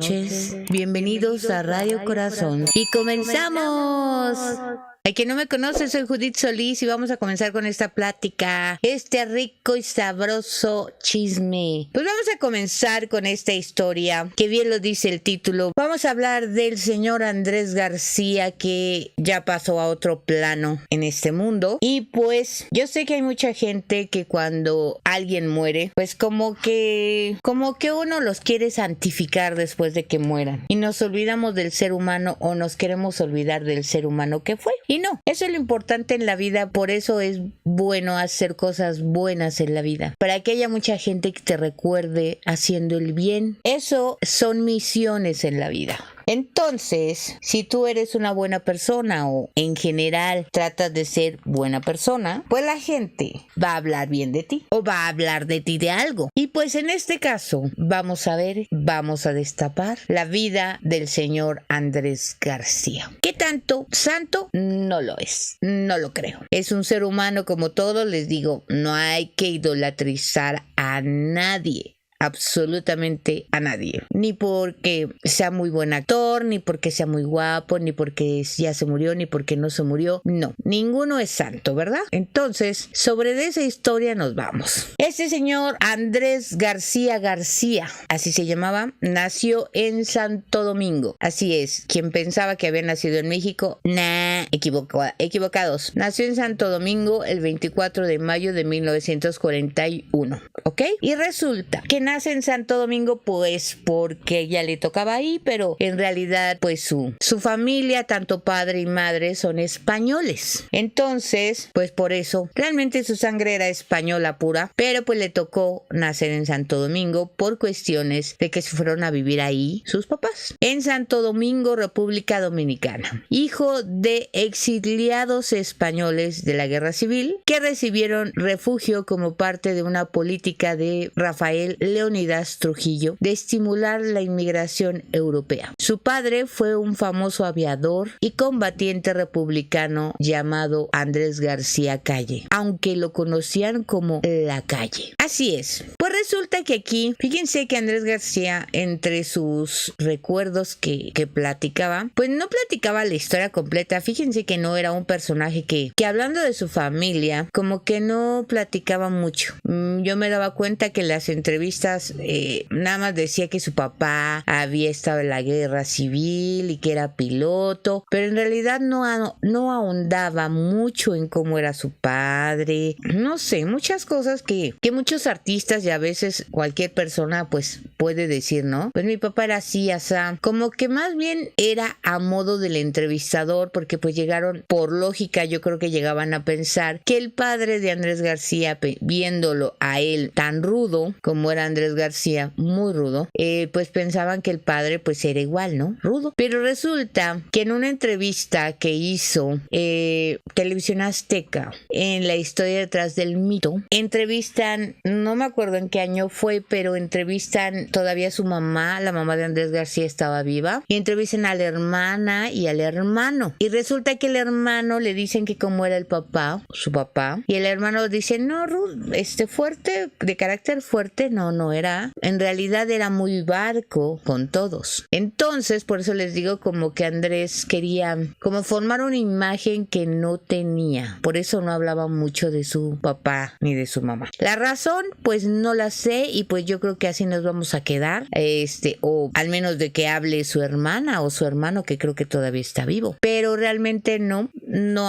noches. Bienvenidos a Radio Corazón. Y comenzamos. Al que no me conoce, soy Judith Solís y vamos a comenzar con esta plática, este rico y sabroso chisme. Pues vamos a comenzar con esta historia, que bien lo dice el título. Vamos a hablar del señor Andrés García, que ya pasó a otro plano en este mundo. Y pues yo sé que hay mucha gente que cuando alguien muere, pues como que uno los quiere santificar después de que mueran. Y nos olvidamos del ser humano o nos queremos olvidar del ser humano que fue. Y no, eso es lo importante en la vida, por eso es bueno hacer cosas buenas en la vida, para que haya mucha gente que te recuerde haciendo el bien. Eso son misiones en la vida. Entonces, si tú eres una buena persona o en general tratas de ser buena persona, pues la gente va a hablar bien de ti o va a hablar de ti de algo. Y pues en este caso vamos a destapar la vida del señor Andrés García. ¿Qué tanto santo? No lo es, no lo creo. Es un ser humano como todos, les digo, no hay que idolatrizar a nadie. Absolutamente a nadie, ni porque sea muy buen actor, ni porque sea muy guapo, ni porque ya se murió, ni porque no se murió. No, ninguno es santo, ¿verdad? Entonces, sobre esa historia nos vamos. Este señor Andrés García, así se llamaba, nació en Santo Domingo. Así es, quien pensaba que había nacido en México, equivocados. Nació en Santo Domingo el 24 de mayo de 1941, ¿ok? Y resulta que nace en Santo Domingo pues porque ya le tocaba ahí, pero en realidad pues su familia, tanto padre y madre, son españoles. Entonces, pues por eso, realmente su sangre era española pura, pero pues le tocó nacer en Santo Domingo por cuestiones de que se fueron a vivir ahí sus papás. En Santo Domingo, República Dominicana. Hijo de exiliados españoles de la Guerra Civil que recibieron refugio como parte de una política de Rafael Leónidas Trujillo de estimular la inmigración europea. Su padre fue un famoso aviador y combatiente republicano llamado Andrés García Calle, aunque lo conocían como La Calle. Así es. Pues resulta que aquí, fíjense que Andrés García, entre sus recuerdos que platicaba, pues no platicaba la historia completa. Fíjense que no era un personaje que hablando de su familia, como que no platicaba mucho. Yo me daba cuenta que las entrevistas nada más decía que su papá había estado en la guerra civil y que era piloto, pero en realidad no ahondaba mucho en cómo era su padre. No sé, muchas cosas que muchos artistas y a veces cualquier persona pues puede decir, ¿no? Pues mi papá era así, asá. Como que más bien era a modo del entrevistador, porque pues llegaron, por lógica, yo creo que llegaban a pensar que el padre de Andrés García, viéndolo a él tan rudo como era Andrés García, muy rudo, pues pensaban que el padre pues era igual, ¿no? Rudo. Pero resulta que en una entrevista que hizo Televisión Azteca, en la historia detrás del mito, entrevistan, no me acuerdo en qué año fue, pero entrevistan todavía a su mamá, la mamá de Andrés García estaba viva, y entrevistan a la hermana y al hermano. Y resulta que el hermano le dicen que cómo era el papá, su papá, y el hermano dice, no, fuerte, de carácter fuerte, no era, en realidad era muy barco con todos. Entonces, por eso les digo como que Andrés quería como formar una imagen que no tenía, por eso no hablaba mucho de su papá ni de su mamá. La razón, pues no la sé, y pues yo creo que así nos vamos a quedar, o al menos de que hable su hermana o su hermano, que creo que todavía está vivo, pero realmente no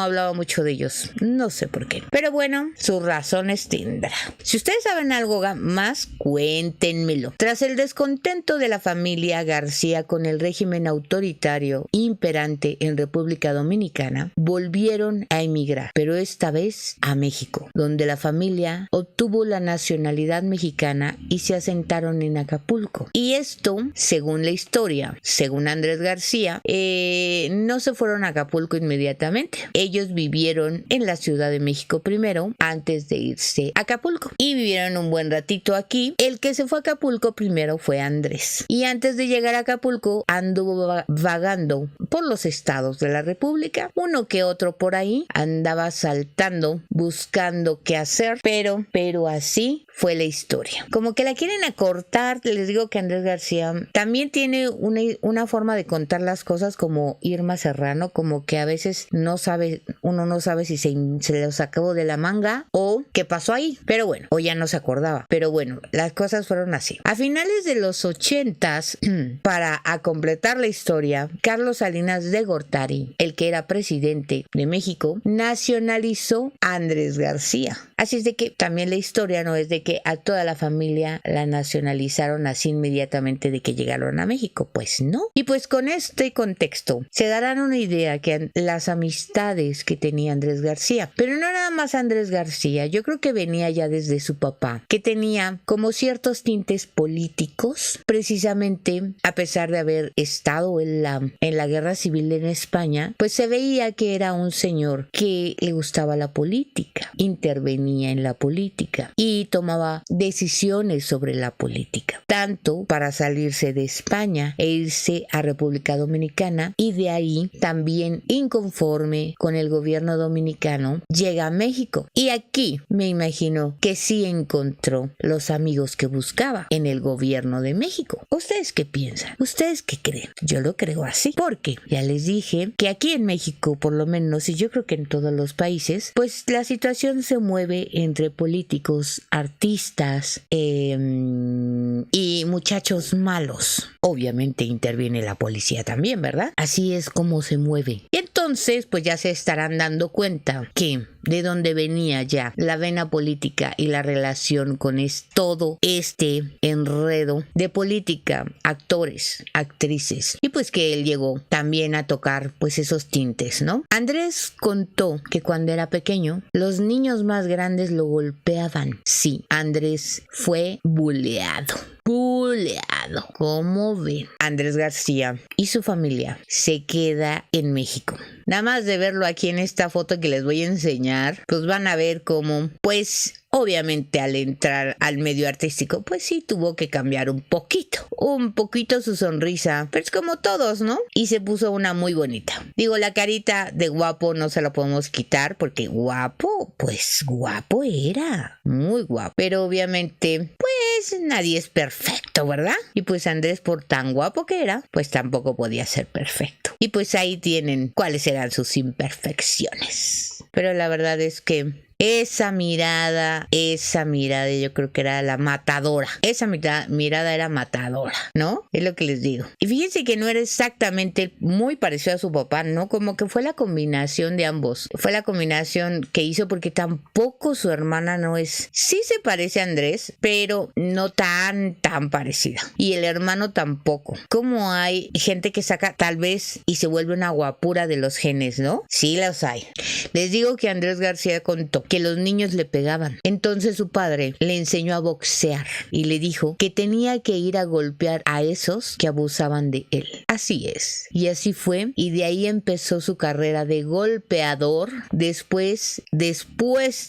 hablaba mucho de ellos, no sé por qué, pero bueno, sus razones tendrá. Si ustedes saben algo más, cuéntenmelo. Tras el descontento de la familia García con el régimen autoritario imperante en República Dominicana, volvieron a emigrar, pero esta vez a México, donde la familia obtuvo la nacionalidad mexicana y se asentaron en Acapulco. Y esto, según la historia, según Andrés García, no se fueron a Acapulco inmediatamente. Ellos vivieron en la Ciudad de México primero, antes de irse a Acapulco. Y vivieron un buen ratito aquí. El que se fue a Acapulco primero fue Andrés. Y antes de llegar a Acapulco, anduvo vagando por los estados de la República. Uno que otro por ahí andaba saltando, buscando qué hacer, pero así fue la historia. Como que la quieren acortar. Les digo que Andrés García también tiene una forma de contar las cosas como Irma Serrano, como que a veces uno no sabe si se lo sacó de la manga o qué pasó ahí, pero bueno, o ya no se acordaba, pero bueno, las cosas fueron así. A finales de los 80s, para completar la historia, Carlos Salinas de Gortari, el que era presidente de México, nacionalizó a Andrés García. Así es de que también la historia no es de que a toda la familia la nacionalizaron así inmediatamente de que llegaron a México, pues no. Y pues con este contexto se darán una idea que las amistades que tenía Andrés García, pero no nada más Andrés García, yo creo que venía ya desde su papá, que tenía como ciertos tintes políticos, precisamente a pesar de haber estado en la guerra civil en España, pues se veía que era un señor que le gustaba la política, intervenía en la política y tomaba decisiones sobre la política, tanto para salirse de España e irse a República Dominicana, y de ahí también inconforme con el gobierno dominicano llega a México, y aquí me imagino que sí encontró los amigos que buscaba en el gobierno de México. ¿Ustedes qué piensan? ¿Ustedes qué creen? Yo lo creo así, porque ya les dije que aquí en México, por lo menos, y yo creo que en todos los países, pues la situación se mueve entre políticos, artistas y muchachos malos. Obviamente interviene la policía también, ¿verdad? Así es como se mueve. Y entonces, pues ya se estarán dando cuenta que de dónde venía ya la vena política y la relación con todo este enredo de política, actores, actrices, y pues que él llegó también a tocar pues esos tintes, ¿no? Andrés contó que cuando era pequeño los niños más grandes lo golpeaban. Sí, Andrés fue buleado. ¿Cómo ven? Andrés García y su familia se queda en México. Nada más de verlo aquí en esta foto que les voy a enseñar, pues van a ver cómo, pues obviamente al entrar al medio artístico, pues sí tuvo que cambiar un poquito su sonrisa, pero es como todos, ¿no? Y se puso una muy bonita. Digo, la carita de guapo no se la podemos quitar porque guapo, pues guapo era, muy guapo, pero obviamente, pues nadie es perfecto, ¿verdad? Y pues Andrés, por tan guapo que era, pues tampoco podía ser perfecto. Y pues ahí tienen cuáles eran sus imperfecciones. Pero la verdad es que esa mirada yo creo que era la matadora. Esa mirada era matadora, ¿no? Es lo que les digo. Y fíjense que no era exactamente muy parecido a su papá, ¿no? Como que fue la combinación de ambos. Fue la combinación que hizo, porque tampoco su hermana no es... Sí se parece a Andrés, pero no tan parecida. Y el hermano tampoco. Como hay gente que saca tal vez y se vuelve una guapura de los genes, ¿no? Sí los hay. Les digo que Andrés García contó que los niños le pegaban. Entonces su padre le enseñó a boxear y le dijo que tenía que ir a golpear a esos que abusaban de él. Así es. Y así fue. Y de ahí empezó su carrera de golpeador. Después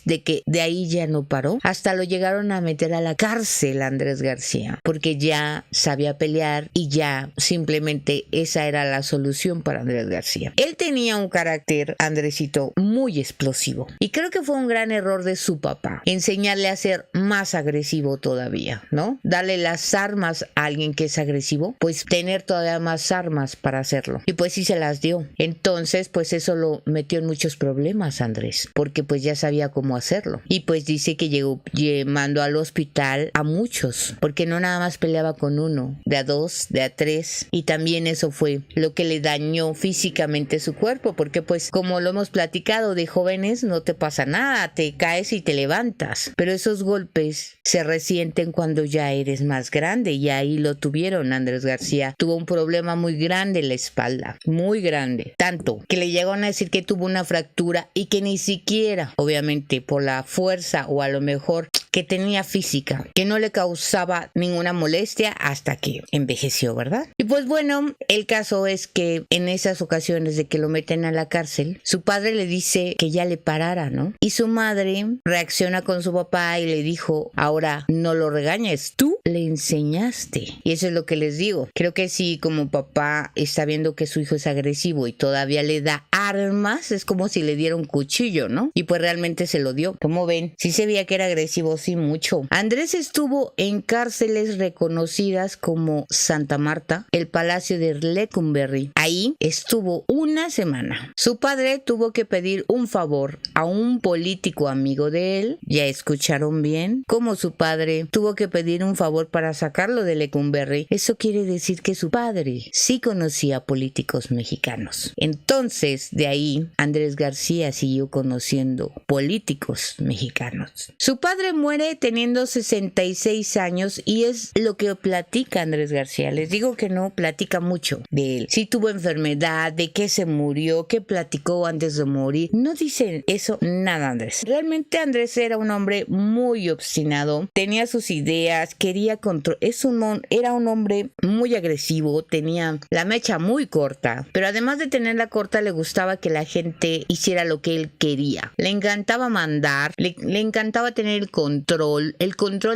de que de ahí ya no paró, hasta lo llegaron a meter a la cárcel a Andrés García, porque ya sabía pelear y ya simplemente esa era la solución para Andrés García. Él tenía un carácter, Andresito, muy explosivo. Y creo que fue un gran error de su papá enseñarle a ser más agresivo todavía, ¿no? Darle las armas a alguien que es agresivo, pues tener todavía más armas para hacerlo. Y pues sí se las dio. Entonces, pues eso lo metió en muchos problemas, Andrés, porque pues ya sabía cómo hacerlo. Y pues dice que mandó al hospital a muchos, porque no nada más peleaba con uno, de a dos, de a tres. Y también eso fue lo que le dañó físicamente su cuerpo, porque pues como lo hemos platicado, de jóvenes no te pasa nada, te caes y te levantas, pero esos golpes se resienten cuando ya eres más grande, y ahí lo tuvieron. Andrés García tuvo un problema muy grande en la espalda, muy grande, tanto que le llegaron a decir que tuvo una fractura y que ni siquiera, obviamente por la fuerza o a lo mejor que tenía física, que no le causaba ninguna molestia hasta que envejeció, ¿verdad? Y pues bueno, el caso es que en esas ocasiones de que lo meten a la cárcel, su padre le dice que ya le parara, ¿no? Y su madre reacciona con su papá y le dijo: ahora no lo regañes, tú le enseñaste. Y eso es lo que les digo. Creo que si como papá está viendo que su hijo es agresivo y todavía le da armas, es como si le diera un cuchillo, ¿no? Y pues realmente se lo dio. ¿Cómo ven? Sí se veía que era agresivo, sí, mucho. Andrés estuvo en cárceles reconocidas como Santa Marta, el Palacio de Lecumberri. Ahí estuvo una semana. Su padre tuvo que pedir un favor a un político amigo de él. Ya escucharon bien, como su padre tuvo que pedir un favor para sacarlo de Lecumberri. Eso quiere decir que su padre sí conocía a políticos mexicanos. Entonces, de ahí, Andrés García siguió conociendo políticos mexicanos. Su padre muere teniendo 66 años y es lo que platica Andrés García. Les digo que no platica mucho de él. Sí tuvo enfermedad, de qué se murió, qué platicó antes de morir. No dicen eso nada, Andrés. Realmente Andrés era un hombre muy obstinado, tenía sus ideas, quería control. Era un hombre muy agresivo, tenía la mecha muy corta, pero además de tenerla corta le gustaba que la gente hiciera lo que él quería. Le encantaba mandar, le encantaba tener el control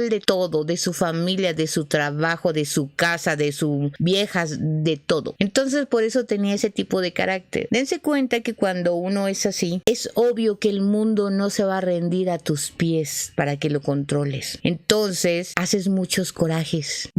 de todo, de su familia, de su trabajo, de su casa, de sus viejas, de todo. Entonces por eso tenía ese tipo de carácter. Dense cuenta que cuando uno es así, es obvio que el mundo no se va a rendir a tus pies para que lo controles. Entonces haces muchos corajes,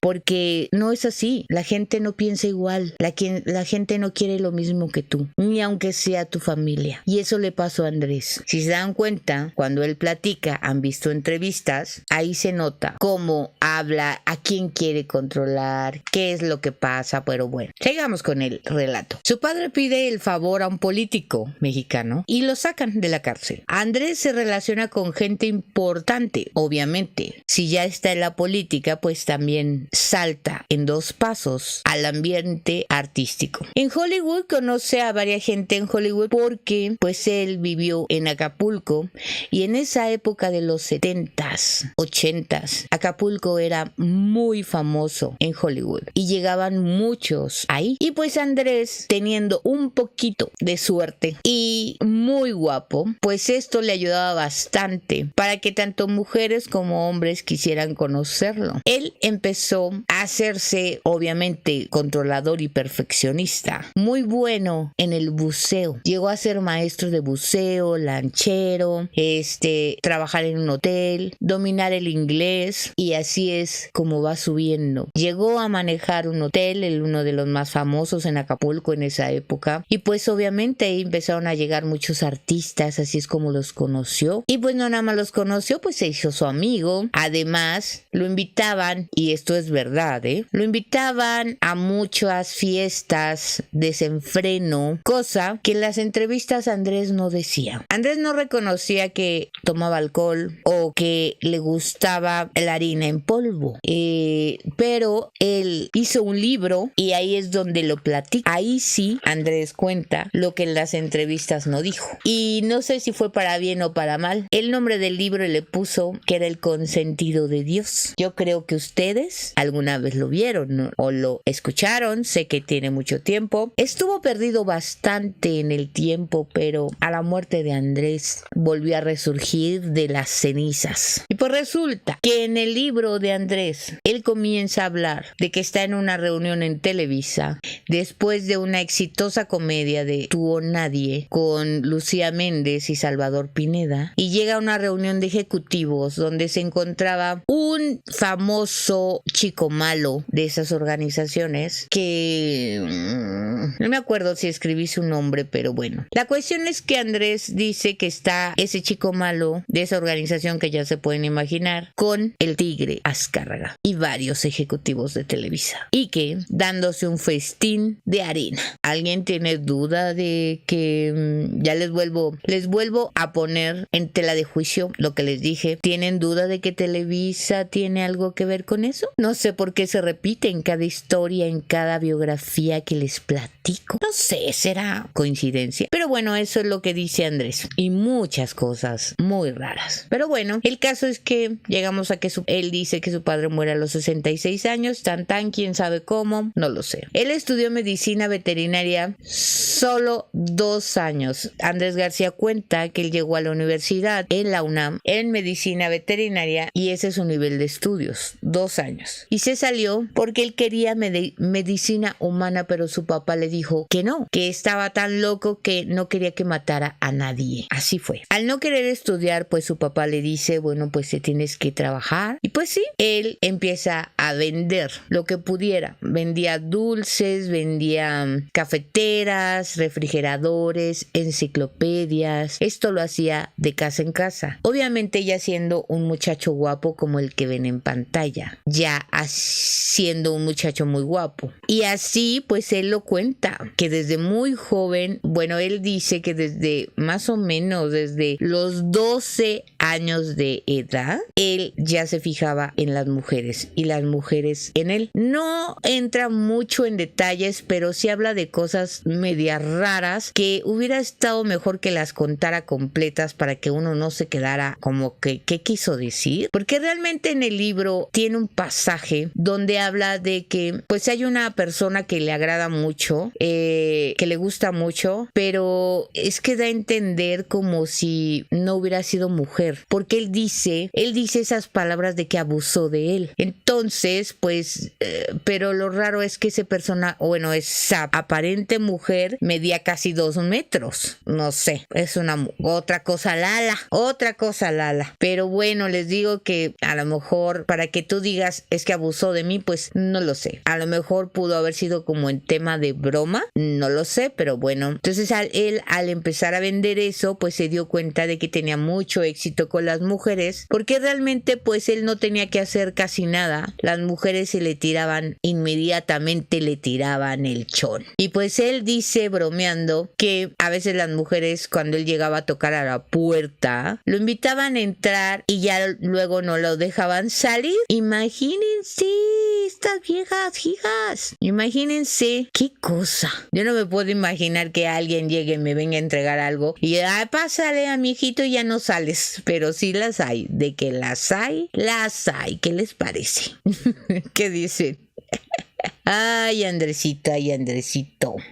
porque no es así. La gente no piensa igual, la gente no quiere lo mismo que tú, ni aunque sea tu familia. Y eso le pasó a Andrés. Si se dan cuenta, cuando él platica, han visto entrevistas, ahí se nota cómo habla, a quién quiere controlar, qué es lo que pasa, pero bueno, sigamos con el relato. Su padre pide el favor a un político mexicano y lo sacan de la cárcel. Andrés se relaciona con gente importante, obviamente. Si ya está en la política, pues también salta en 2 pasos al ambiente artístico. En Hollywood conoce a varias gente en Hollywood porque pues él vivió en Acapulco y en esa época de los 70s, 80s, Acapulco era muy famoso en Hollywood y llegaban muchos ahí. Y pues Andrés, teniendo un poquito de suerte y muy guapo, pues esto le ayudaba bastante para que tanto mujeres como hombres quisieran conocerlo. Él empezó a hacerse, obviamente, controlador y perfeccionista. Muy bueno en el buceo. Llegó a ser maestro de buceo, lanchero, trabajar en un hotel, dominar el inglés, y así es como va subiendo. Llegó a manejar un hotel, uno de los más famosos en Acapulco en esa época, y pues obviamente ahí empezaron a llegar muchos artistas, así es como los conoció. Y pues no nada más los conoció, pues se hizo su amigo. Además, lo invitaban, y esto es verdad, lo invitaban a muchas fiestas, desenfreno, cosa que en las entrevistas Andrés no decía. Andrés no reconocía que tomaba alcohol o que le gustaba la harina en polvo, pero él hizo un libro y ahí es donde lo platica. Ahí sí Andrés cuenta lo que en las entrevistas no dijo, y no sé si fue para bien o para mal. El nombre del libro le puso que era El consentido de Dios. Yo creo que ustedes alguna vez lo vieron, ¿no? O lo escucharon. Sé que tiene mucho tiempo, estuvo perdido bastante en el tiempo, pero a la muerte de Andrés volvió a resurgir de las cenizas. Y pues resulta que en el libro de Andrés él comienza a hablar de que está en una reunión en Televisa después de una exitosa comedia de Tú o Nadie con Lucía Méndez y Salvador Pineda, y llega a una reunión de ejecutivos donde se encontraba un famoso chico malo de esas organizaciones que no me acuerdo si escribí su nombre, pero bueno, la cuestión es que Andrés dice que está ese chico malo de esa organización que ya se pueden imaginar, con el Tigre Azcárraga y varios ejecutivos de Televisa, y que dándose un festín de harina. ¿Alguien tiene duda de que ya les vuelvo a poner en tela de juicio lo que les dije? ¿Tienen duda de que Televisa tiene algo que ver con eso? No sé por qué se repite en cada historia, en cada biografía que les platico. No sé, será coincidencia, pero bueno, eso es lo que dice Andrés, y muchas cosas muy raras. Pero bueno, el caso es que llegamos a que él dice que su padre muere a los 66 años, quién sabe cómo, no lo sé. Él estudió medicina veterinaria solo 2 años. Andrés García cuenta que él llegó a la universidad en la UNAM en medicina veterinaria y ese es su nivel de estudios, 2 años. Y se salió porque él quería medicina humana, pero su papá le dijo que no, que estaba tan loco que no quería que matara a nadie. Así fue. Al no querer estudiar, pues su papá le dice, bueno, pues te tienes que trabajar. Y pues sí, él empieza a vender lo que pudiera. Vendía dulces, vendía cafeteras, refrigeradores, enciclopedias. Esto lo hacía de casa en casa. Obviamente ya siendo un muchacho guapo como el que ven en pantalla. Ya siendo un muchacho muy guapo. Y así pues él lo cuenta, que desde muy joven, bueno, él dice que desde más o menos desde los 12 años de edad, él ya se fijaba en las mujeres y las mujeres en él. No entra mucho en detalles, pero sí habla de cosas medias raras que hubiera estado mejor que las contara completas para que uno no se quedara como que ¿qué quiso decir? Porque realmente en el libro tiene un pasaje donde habla de que pues hay una persona que le agrada mucho, que le gusta mucho, pero es que da a entender como si no hubiera sido mujer, porque él dice esas palabras de que abusó de él. Entonces, pues, pero lo raro es que esa persona, bueno, esa aparente mujer medía casi 2 metros. No sé, es otra cosa Lala. Pero bueno, les digo que a lo mejor para que tú digas es que abusó de mí, pues no lo sé. A lo mejor pudo haber sido como en tema de broma, no lo sé, pero bueno. Entonces él al empezar a vender eso, pues se dio cuenta de que tenía mucho éxito con las mujeres, porque realmente pues él no tenía que hacer casi nada. Las mujeres se le tiraban, inmediatamente le tiraban el chón. Y pues él dice bromeando que a veces las mujeres cuando él llegaba a tocar a la puerta, lo invitaban a entrar y ya luego no lo dejaban salir. Imagínense estas viejas hijas. Imagínense qué cosa. Yo no me puedo imaginar que alguien llegue y me venga a entregar algo y pásale a mi hijito y ya no sales. Pero sí las hay. De que las hay. ¿Qué les parece? ¿Qué dicen? Ay, Andresito.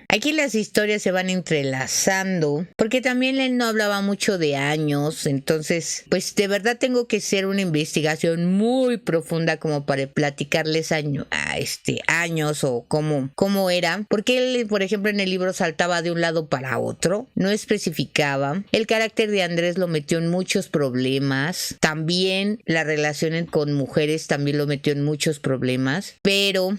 Aquí las historias se van entrelazando, porque también él no hablaba mucho de años, entonces, pues de verdad tengo que hacer una investigación muy profunda como para platicarles años o cómo era, porque él, por ejemplo, en el libro saltaba de un lado para otro, no especificaba. El carácter de Andrés lo metió en muchos problemas, también la relación con mujeres también lo metió en muchos problemas, pero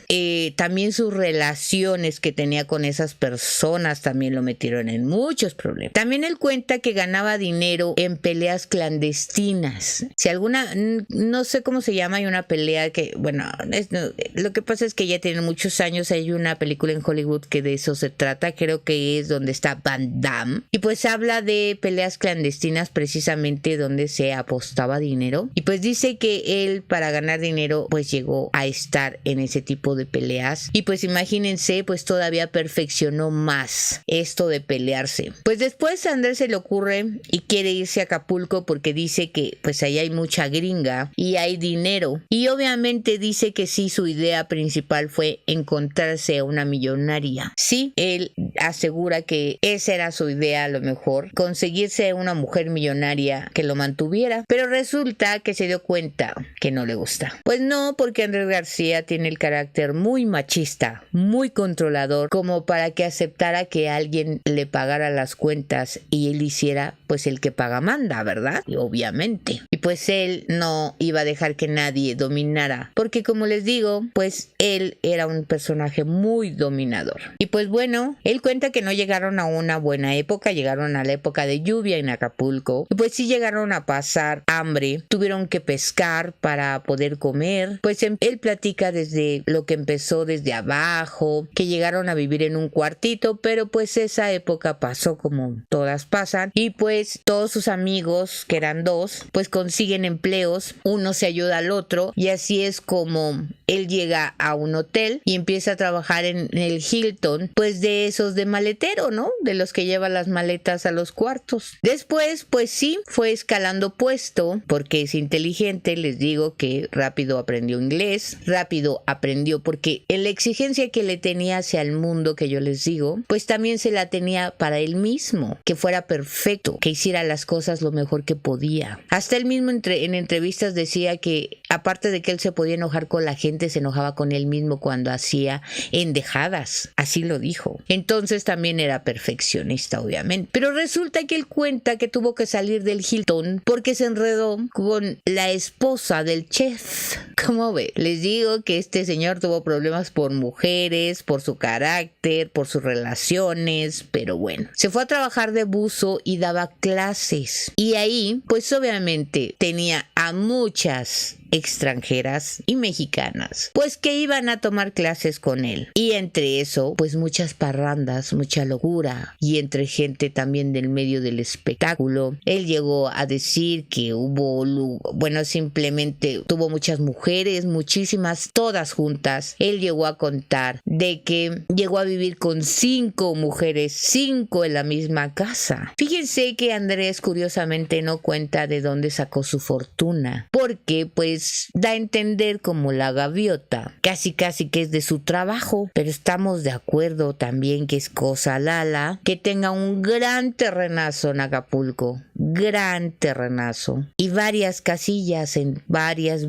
también sus relaciones que tenía con esas personas también lo metieron en muchos problemas. También él cuenta que ganaba dinero en peleas clandestinas. Si alguna, no sé cómo se llama, hay una pelea que, bueno, lo que pasa es que ya tiene muchos años, hay una película en Hollywood que de eso se trata, creo que es donde está Van Damme, y pues habla de peleas clandestinas precisamente donde se apostaba dinero, y pues dice que él para ganar dinero pues llegó a estar en ese tipo de peleas, y pues imagínense, pues todavía perfeccionó más esto de pelearse. Pues después a Andrés se le ocurre y quiere irse a Acapulco porque dice que pues ahí hay mucha gringa y hay dinero, y obviamente dice que sí, su idea principal fue encontrarse a una millonaria. Sí, él asegura que esa era su idea, a lo mejor conseguirse a una mujer millonaria que lo mantuviera, pero resulta que se dio cuenta que no le gusta. Pues no, porque Andrés García tiene el carácter muy machista, muy controlador, como para que aceptara que alguien le pagara las cuentas y él hiciera pues el que paga manda, ¿verdad? Y obviamente. Y pues él no iba a dejar que nadie dominara, porque como les digo, pues él era un personaje muy dominador. Y pues bueno, él cuenta que no llegaron a una buena época, llegaron a la época de lluvia en Acapulco, y pues sí llegaron a pasar hambre, tuvieron que pescar para poder comer. Pues él platica desde lo que empezó desde abajo, que llegaron a vivir en un cuartito, pero pues esa época pasó como todas pasan, y pues todos sus amigos, que eran 2, pues consiguen empleos, uno se ayuda al otro y así es como él llega a un hotel y empieza a trabajar en el Hilton, pues de esos de maletero, ¿no? De los que llevan las maletas a los cuartos. Después, pues sí, fue escalando puesto porque es inteligente, les digo que rápido aprendió inglés, rápido aprendió porque en la exigencia que le tenía hacia el mundo que yo les digo, pues también se la tenía para él mismo, que fuera perfecto, que hiciera las cosas lo mejor que podía. Hasta él mismo en entrevistas decía que aparte de que él se podía enojar con la gente, se enojaba con él mismo cuando hacía endejadas, así lo dijo. Entonces también era perfeccionista, obviamente. Pero resulta que él cuenta que tuvo que salir del Hilton porque se enredó con la esposa del chef. ¿Cómo ve? Les digo que este señor tuvo problemas por mujeres, por su carácter, por sus relaciones, pero bueno. Se fue a trabajar de buzo y daba clases. Y ahí, pues obviamente tenía a muchas extranjeras y mexicanas, pues que iban a tomar clases con él. Y entre eso, pues muchas parrandas, mucha locura. Y entre gente también del medio del espectáculo. Él llegó a decir que simplemente tuvo muchas mujeres, muchísimas, todas juntas. Él llegó a contar de que llegó a vivir con 5 mujeres, 5 en la misma casa. Fíjense que Andrés curiosamente no cuenta de dónde sacó su fortuna, porque pues da a entender como la gaviota, casi que es de su trabajo, pero estamos de acuerdo también que es cosa Lala que tenga un gran terrenazo en Acapulco, gran terrenazo y varias casillas en varias.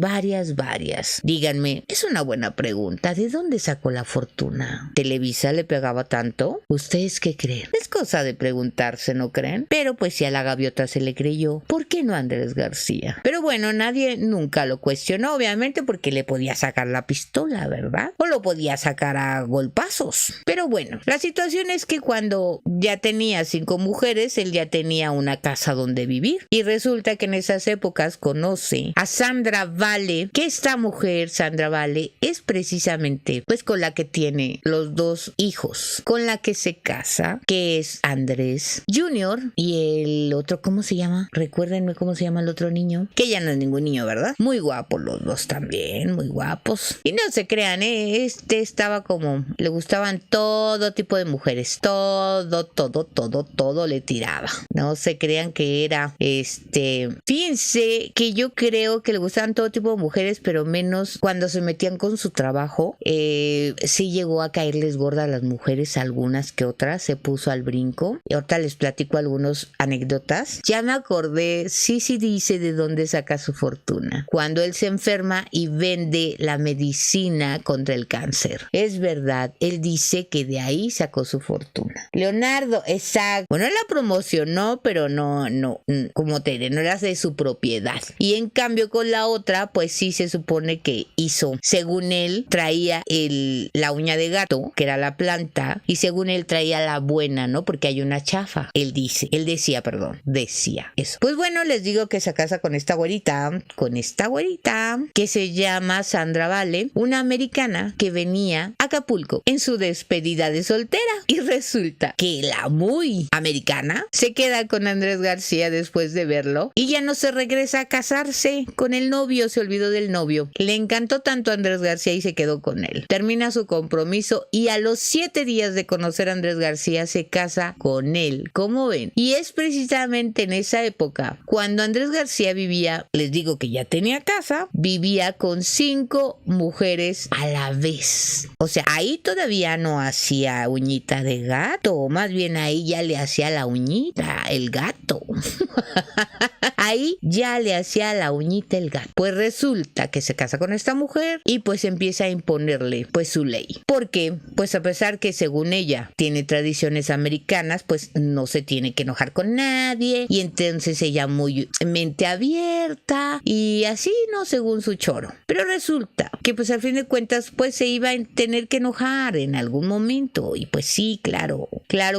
Díganme, es una buena pregunta, ¿de dónde sacó la fortuna? ¿Televisa le pegaba tanto? ¿Ustedes qué creen? Es cosa de preguntarse, ¿no creen? Pero pues si a la gaviota se le creyó, ¿por qué no a Andrés García? Pero bueno, nadie nunca lo cuestionó, obviamente, porque le podía sacar la pistola, ¿verdad? O lo podía sacar a golpazos. Pero bueno, la situación es que cuando ya tenía 5 mujeres, él ya tenía una casa donde vivir. Y resulta que en esas épocas conoce a Sandra Vale, que esta mujer, Sandra Vale, es precisamente pues con la que tiene los 2 hijos, con la que se casa, que es Andrés Jr. y el otro, ¿cómo se llama? Recuérdenme cómo se llama el otro niño, que ya no es ningún niño, ¿verdad? Muy guapos los 2 también, muy guapos. Y no se crean, este estaba como, le gustaban todo tipo de mujeres, todo le tiraba. No se crean que era, fíjense que yo creo que le gustaban todo tipo de mujeres, pero menos cuando se metían con su trabajo. Sí llegó a caerles gorda a las mujeres, algunas que otras, se puso al brinco. Y ahorita les platico algunas anécdotas. Ya me acordé, sí dice de dónde saca su fortuna. Cuando él se enferma y vende la medicina contra el cáncer. Es verdad, él dice que de ahí sacó su fortuna. Leonardo, exacto. Bueno, la promocionó, pero no, como te diré, no era de su propiedad. Y en cambio con la otra, pues sí se supone que hizo, según él, traía la uña de gato, que era la planta, y según él traía la buena, ¿no? Porque hay una chafa. Decía eso. Pues bueno, les digo que se casa con esta güerita, que se llama Sandra Vale, una americana que venía a Acapulco en su despedida de soltera. Y resulta que la muy americana se queda con Andrés García después de verlo y ya no se regresa a casarse con el novio, se olvidó del novio. Le encantó tanto a Andrés García y se quedó con él. Termina su compromiso y a los 7 días de conocer a Andrés García se casa con él. ¿Cómo ven? Y es precisamente en esa época cuando Andrés García vivía, les digo que ya tenía casa, vivía con 5 mujeres a la vez. O sea, ahí todavía no hacía uñita de gato, más bien ahí ya le hacía la uñita el gato. Ahí ya le hacía la uñita el gato. Pues resulta que se casa con esta mujer y pues empieza a imponerle pues su ley. Porque pues a pesar que según ella tiene tradiciones americanas, pues no se tiene que enojar con nadie y entonces ella muy mente abierta y así, ¿no? Según su choro. Pero resulta que pues al fin de cuentas pues se iba a tener que enojar en algún momento y pues sí, claro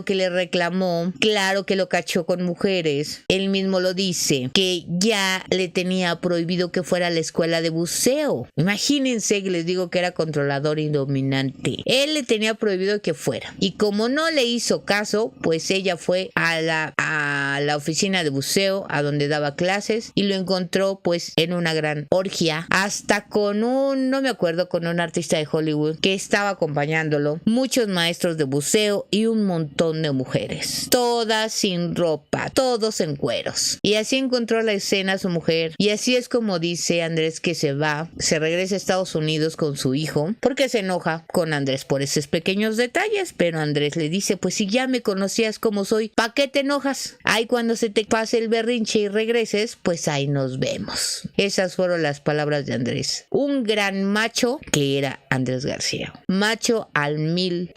que le reclamó, claro que lo cachó con mujeres. Él mismo lo dice, que ya le tenía prohibido que fuera a la escuela de buceo. Imagínense que les digo que era controlador y dominante. Él le tenía prohibido que fuera. Y como no le hizo caso, pues ella fue a la oficina de buceo, a donde daba clases, y lo encontró pues en una gran orgía, hasta con no me acuerdo, con un artista de Hollywood que estaba acompañándolo, muchos maestros de buceo y un montón de mujeres, todas sin ropa, todos en cueros. Y así encontró la escena a su mujer, y así es como dice Andrés que se regresa a Estados Unidos con su hijo, porque se enoja con Andrés por esos pequeños detalles, pero Andrés le dice, pues si ya me conocías como soy, ¿para qué te enojas? Ahí cuando se te pase el berrinche y regreses, pues ahí nos vemos. Esas fueron las palabras de Andrés. Un gran macho que era Andrés García. Macho al 1000%.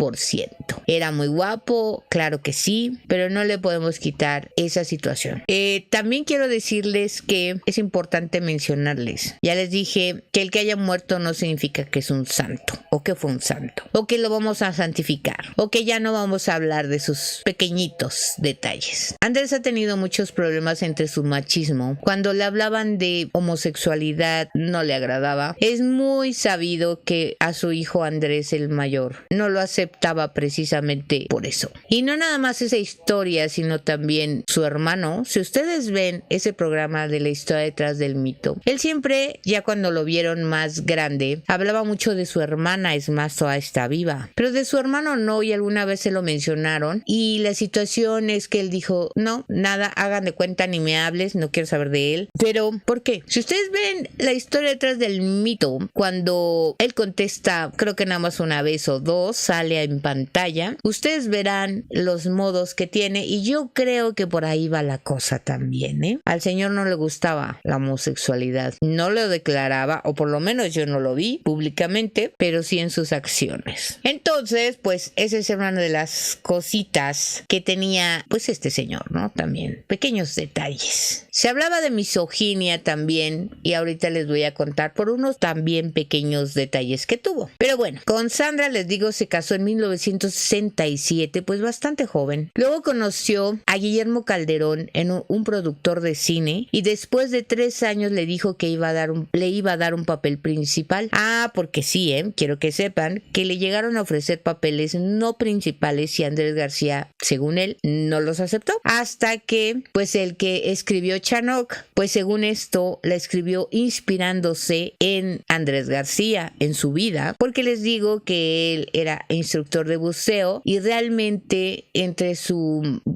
Era muy guapo, claro que sí, pero no le podemos quitar esa situación. También quiero decirles que es importante mencionarles. Ya les dije que el que haya muerto no significa que es un santo, o que fue un santo, o que lo vamos a santificar, o que ya no vamos a hablar de sus pequeñitos detalles. Andrés ha tenido muchos problemas entre su machismo. Cuando le hablaban de homosexualidad no le agradaba. Es muy sabido que a su hijo Andrés el mayor no lo aceptaba precisamente por eso. Y no nada más esa historia, sino también su hermano. Si ustedes ven ese programa de la historia detrás del mito, él siempre, ya cuando lo vieron más grande, hablaba mucho de su hermana, es más, todavía está viva, pero de su hermano no, y alguna vez se lo mencionaron, y la situación es que él dijo, no, nada, hagan de cuenta, ni me hables, no quiero saber de él. Pero, ¿por qué? Si ustedes ven la historia detrás del mito, cuando él contesta, creo que nada más una vez o dos, sale en pantalla, ustedes verán los modos que tiene, y yo creo que por ahí va la cosa también, ¿eh? Al señor no le gustaba la homosexualidad, no lo declaraba, o por lo menos yo no lo vi públicamente, pero sí en sus acciones. Entonces, pues esa es una de las cositas que tenía pues este señor, ¿no? También pequeños detalles. Se hablaba de misoginia también, y ahorita les voy a contar por unos también pequeños detalles que tuvo. Pero bueno, con Sandra, les digo, se casó en 1967, pues bastante joven. Luego conoció a Guillermo Calderón, un productor de cine, y después de 3 años le dijo que le iba a dar un papel principal. Porque sí, quiero que sepan que le llegaron a ofrecer papeles no principales, y Andrés García, según él, no los aceptó. Hasta que, pues el que escribió Chanoc, pues según esto, la escribió inspirándose en Andrés García, en su vida, porque les digo que él era instructor de buceo, y realmente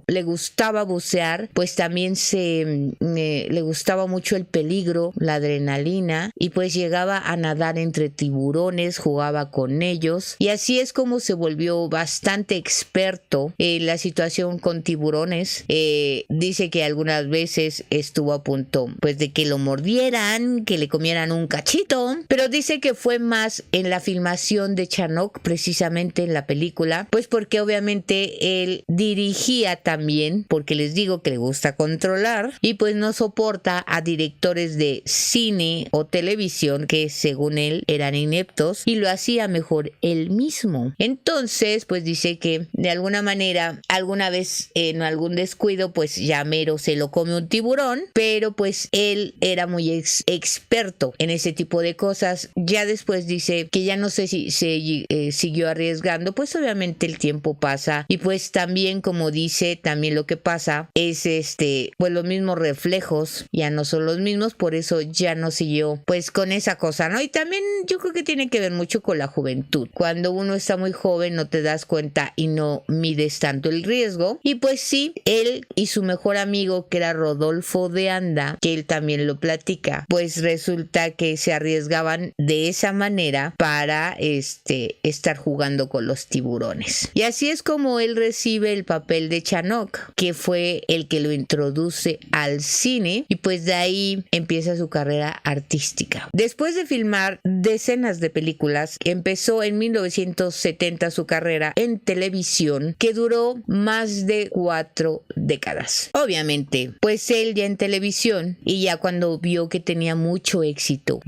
le gustaba bucear, pues también le gustaba mucho el peligro, la adrenalina, y pues llegaba a nadar entre tiburones, jugaba con ellos, y así es como se volvió bastante experto en la situación con tiburones. Dice que algunas veces estuvo a punto pues de que lo mordieran, que le comieran un cachito, pero dice que fue más en la filmación de Chanoc, precisamente en la película, pues porque obviamente él dirigía también, porque les digo que le gusta controlar, y pues no soporta a directores de cine o televisión que según él eran ineptos, y lo hacía mejor él mismo. Entonces pues dice que de alguna manera, alguna vez en algún descuido, pues ya mero se lo come un tiburón, pero pues él era muy experto en ese tipo de cosas. Ya después dice que ya no sé si se siguió arriesgando, pues obviamente el tiempo pasa, y pues también, como dice, también lo que pasa es pues los mismos reflejos ya no son los mismos, por eso ya no siguió pues con esa cosa, ¿no? Y también yo creo que tiene que ver mucho con la juventud. Cuando uno está muy joven no te das cuenta y no mides tanto el riesgo, y pues sí, él y su mejor amigo, que era Rodolfo de Anda, que él también lo platica, pues resulta que se arriesgaban de esa manera para estar jugando con los tiburones. Y así es como él recibe el papel de Chanoc, que fue el que lo introduce al cine, y pues de ahí empieza su carrera artística. Después de filmar decenas de películas, empezó en 1970 su carrera en televisión, que duró más de 4 décadas. Obviamente, pues él ya en televisión, y ya cuando vio que tenía mucho éxito,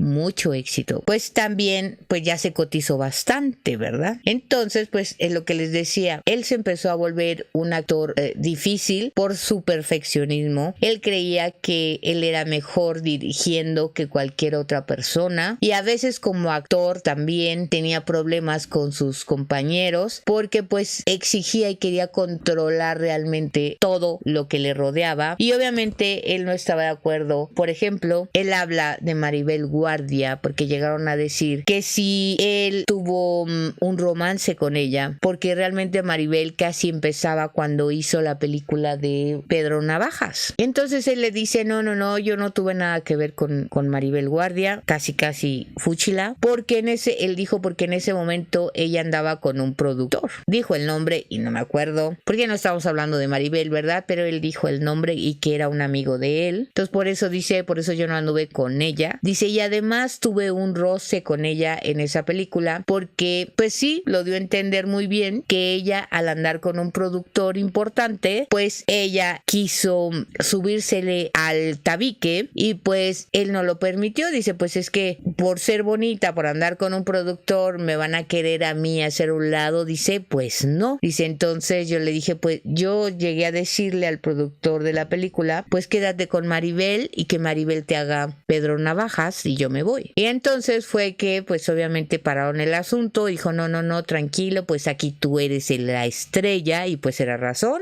pues también pues ya se cotizó bastante, ¿verdad? Entonces, pues es lo que les decía, él se empezó a volver un actor difícil por su perfeccionismo. Él creía creía que él era mejor dirigiendo que cualquier otra persona, y a veces como actor también tenía problemas con sus compañeros porque pues exigía y quería controlar realmente todo lo que le rodeaba, y obviamente él no estaba de acuerdo. Por ejemplo, él habla de Maribel Guardia porque llegaron a decir que si él tuvo un romance con ella, porque realmente Maribel casi empezaba cuando hizo la película de Pedro Navajas. Entonces él le dice, no, yo no tuve nada que ver con Maribel Guardia, casi fúchila, porque él dijo porque en ese momento ella andaba con un productor. Dijo el nombre y no me acuerdo, porque no estamos hablando de Maribel, ¿verdad? Pero él dijo el nombre y que era un amigo de él. Entonces por eso yo no anduve con ella. Dice, y además tuve un roce con ella en esa película, porque pues sí, lo dio a entender muy bien que ella, al andar con un productor importante, pues ella quiso subírsele al tabique y pues él no lo permitió. Dice, pues es que por ser bonita, por andar con un productor, me van a querer a mí hacer un lado. Dice, pues no. Dice, entonces yo le dije, pues yo llegué a decirle al productor de la película, pues quédate con Maribel y que Maribel te haga Pedro Navajas y yo me voy. Y entonces fue que pues obviamente pararon el asunto. Dijo, no, tranquilo, pues aquí tú eres la estrella, y pues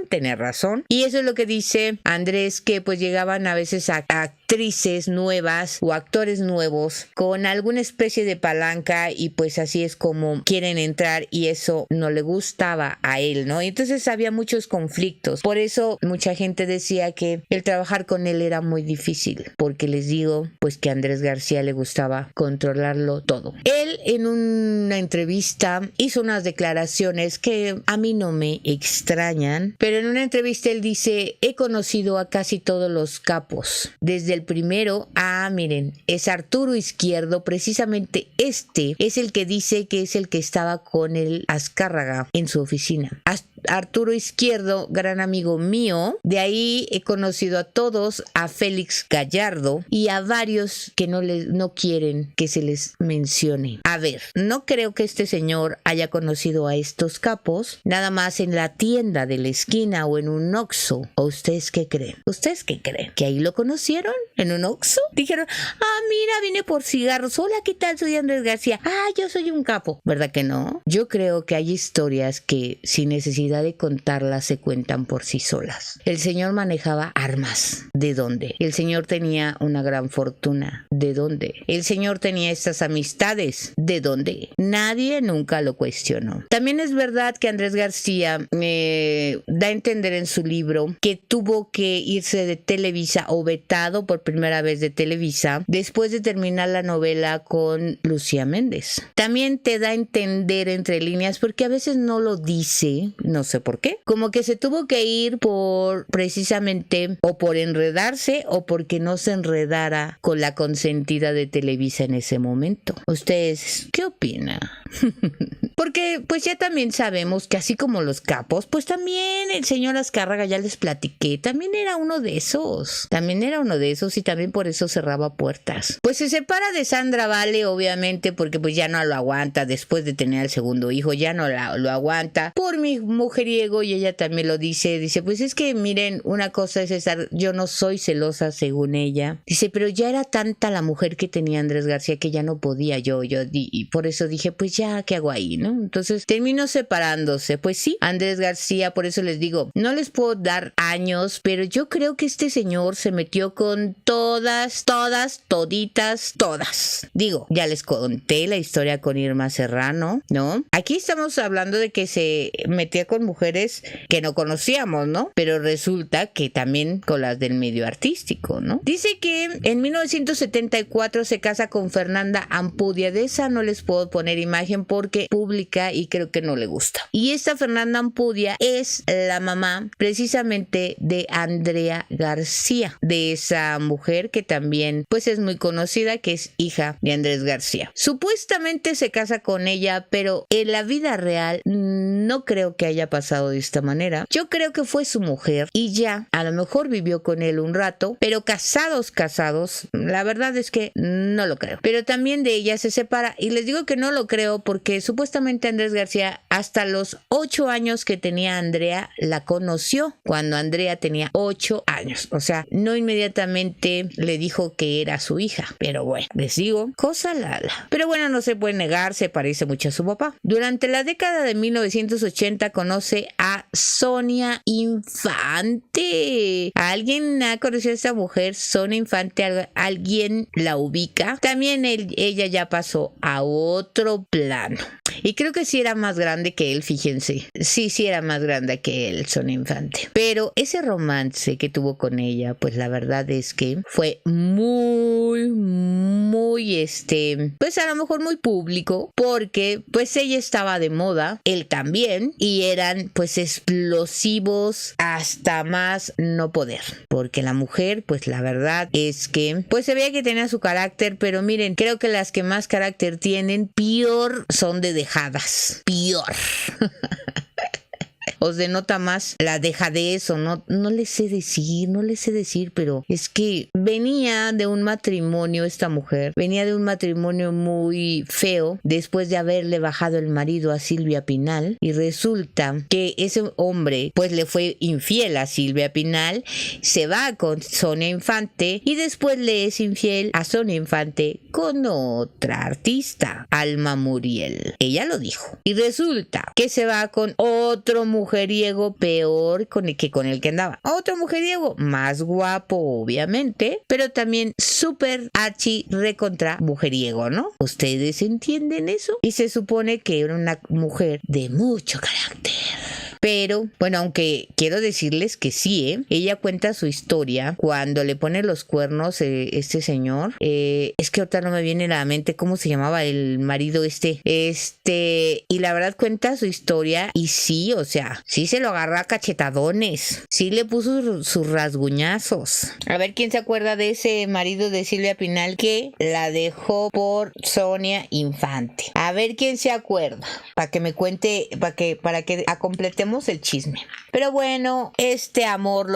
tenía razón. Y eso es lo que dice Andrés, que pues llegaban a veces a actrices nuevas o actores nuevos con alguna especie de palanca, y pues así es como quieren entrar, y eso no le gustaba a él, ¿no? Y entonces había muchos conflictos. Por eso mucha gente decía que el trabajar con él era muy difícil, porque les digo pues que a Andrés García le gustaba controlarlo todo. Él en una entrevista hizo unas declaraciones que a mí no me extrañan, pero en una entrevista él dice, he conocido a casi todos los capos, desde el primero miren, es Arturo Izquierdo, precisamente este es el que dice que es el que estaba con el Azcárraga en su oficina. Arturo Izquierdo, gran amigo mío. De ahí he conocido a todos, a Félix Gallardo y a varios que no quieren que se les mencione. A ver, no creo que este señor haya conocido a estos capos nada más en la tienda de la esquina o en un Oxxo. ¿O ustedes qué creen? ¿Ustedes qué creen? ¿Que ahí lo conocieron? ¿En un Oxxo? Dijeron, mira, vine por cigarros. Hola, ¿qué tal? Soy Andrés García. Yo soy un capo. ¿Verdad que no? Yo creo que hay historias que sin necesidad de contarlas se cuentan por sí solas. El señor manejaba armas. ¿De dónde? El señor tenía una gran fortuna. ¿De dónde? El señor tenía estas amistades. ¿De dónde? Nadie nunca lo cuestionó. También es verdad que Andrés García da a entender en su libro que tuvo que irse de Televisa, o vetado por primera vez de Televisa, después de terminar la novela con Lucía Méndez. También te da a entender entre líneas, porque a veces no lo dice, no sé por qué, como que se tuvo que ir por precisamente o por enredarse o porque no se enredara con la consentida de Televisa en ese momento. ¿Ustedes qué opinan? Porque pues ya también sabemos que así como los capos, pues también el señor Azcárraga, ya les platiqué, también era uno de esos. Y también por eso cerraba puertas. Pues se separa de Sandra Vale, obviamente, porque pues ya no lo aguanta después de tener al segundo hijo, ya no lo aguanta por mi mujeriego, y ella también lo dice, pues es que miren, una cosa es estar, yo no soy celosa según ella, dice, pero ya era tanta la mujer que tenía Andrés García que ya no podía y por eso dije, pues ya, ¿qué hago ahí, no? Entonces terminó separándose. Pues sí, Andrés García, por eso les digo, no les puedo dar años, pero yo creo que este señor se metió con todas. Digo, ya les conté la historia con Irma Serrano, ¿no? Aquí estamos hablando de que se metía con mujeres que no conocíamos, ¿no? Pero resulta que también con las del medio artístico, ¿no? Dice que en 1974 se casa con Fernanda Ampudia. De esa no les puedo poner imagen porque pública y creo que no le gusta. Y esta Fernanda Ampudia es la mamá precisamente de Andrea García, de esa mujer que también pues es muy conocida, que es hija de Andrés García. Supuestamente se casa con ella, pero en la vida real no creo que haya pasado de esta manera. Yo creo que fue su mujer y ya, a lo mejor vivió con él un rato, pero casados, la verdad es que no lo creo. Pero también de ella se separa, y les digo que no lo creo porque supuestamente supuestamente Andrés García hasta los 8 años que tenía Andrea la conoció, cuando Andrea tenía 8 años. O sea, no inmediatamente le dijo que era su hija. Pero bueno, les digo, cosa lala. Pero bueno, no se puede negar, se parece mucho a su papá. Durante la década de 1980 conoce a Sonia Infante. ¿Alguien ha conocido a esta mujer? Sonia Infante, ¿alguien la ubica? También ella ya pasó a otro plano. Y creo que sí era más grande que él, fíjense. Sí era más grande que él, Sonia Infante. Pero ese romance que tuvo con ella, pues la verdad es que fue muy, pues a lo mejor muy público, porque pues ella estaba de moda, él también, y eran pues explosivos hasta más no poder. Porque la mujer, pues la verdad es que pues se veía que tenía su carácter, pero miren, creo que las que más carácter tienen, peor son de dejadas. Peor. Os denota más la dejadez o no les sé decir, pero es que venía de un matrimonio, esta mujer, venía de un matrimonio muy feo después de haberle bajado el marido a Silvia Pinal, y resulta que ese hombre pues le fue infiel a Silvia Pinal, se va con Sonia Infante y después le es infiel a Sonia Infante con otra artista, Alma Muriel. Ella lo dijo. Y resulta que se va con otro mujeriego peor con el que andaba. Otro mujeriego más guapo, obviamente, pero también súper archi recontra mujeriego, ¿no? ¿Ustedes entienden eso? Y se supone que era una mujer de mucho carácter. Pero, bueno, aunque quiero decirles que sí, ella cuenta su historia cuando le pone los cuernos este señor. Es que ahorita no me viene a la mente cómo se llamaba el marido y la verdad cuenta su historia y sí, o sea, sí se lo agarró a cachetadones. Sí le puso sus rasguñazos. A ver quién se acuerda de ese marido de Silvia Pinal que la dejó por Sonia Infante. A ver quién se acuerda. Para que me cuente, para que completemos el chisme. Pero bueno, este amor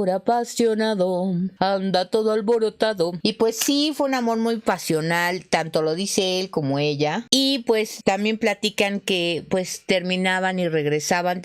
apasionado anda todo alborotado. Y pues sí, fue un amor muy pasional, tanto lo dice él como ella. Y pues también platican que pues terminaban y regresaban.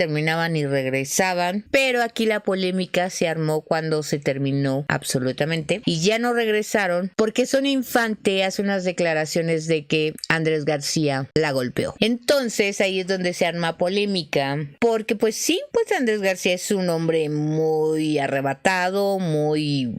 Pero aquí la polémica se armó cuando se terminó absolutamente y ya no regresaron porque Sonia Infante hace unas declaraciones de que Andrés García la golpeó. Entonces ahí es donde se arma polémica, porque pues sí, pues Andrés García es un hombre muy arrebatado, muy